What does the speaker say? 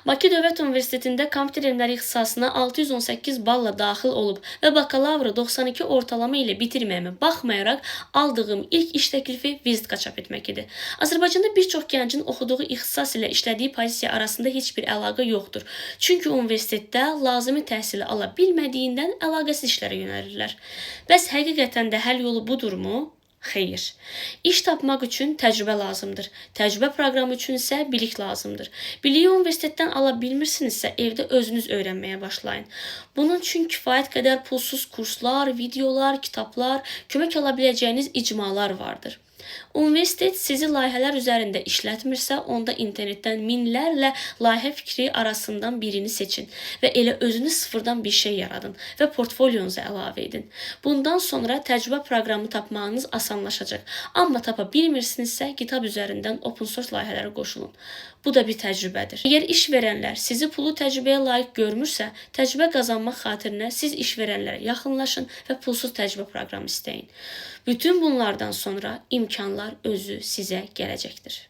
Bakı Dövlət Universitetində kompüter elmləri ixtisasına 618 balla daxil olub və bakalavrı 92 ortalama ilə bitirməyimə baxmayaraq aldığım ilk iş təklifi vizitka çap etmək idi. Azərbaycanda bir çox gəncin oxuduğu ixtisas ilə işlədiyi pozisiya arasında heç bir əlaqə yoxdur. Çünki universitetdə lazımi təhsili ala bilmədiyindən əlaqəsiz işlərə yönəlirlər. Bəs həqiqətən də həll yolu budurmu? Xeyr. İş tapmaq üçün təcrübə lazımdır. Təcrübə proqramı üçün isə bilik lazımdır. Biliyi universitetdən ala bilmirsinizsə, evdə özünüz öyrənməyə başlayın. Bunun üçün kifayət qədər pulsuz kurslar, videolar, kitablar, kömək ala biləcəyiniz icmalar vardır. Universitet sizi layihələr üzərində işlətmirsə, onda internetdən minlərlə layihə fikri arasından birini seçin və elə özünüz sıfırdan bir şey yaradın və portfolyonuza əlavə edin. Bundan sonra təcrübə proqramı tapmağınız asanlaşacaq. Amma tapa bilmirsinizsə, GitHub üzərindən open source layihələrə qoşulun. Bu da bir təcrübədir. Əgər iş verənlər sizi pulu təcrübəyə layiq görmürsə, təcrübə qazanmaq xatirinə siz iş verənlərə yaxınlaşın və pulsuz təcrübə proqramı istəyin. Bütün bunlardan sonra imkanlar özü sizə gələcəkdir.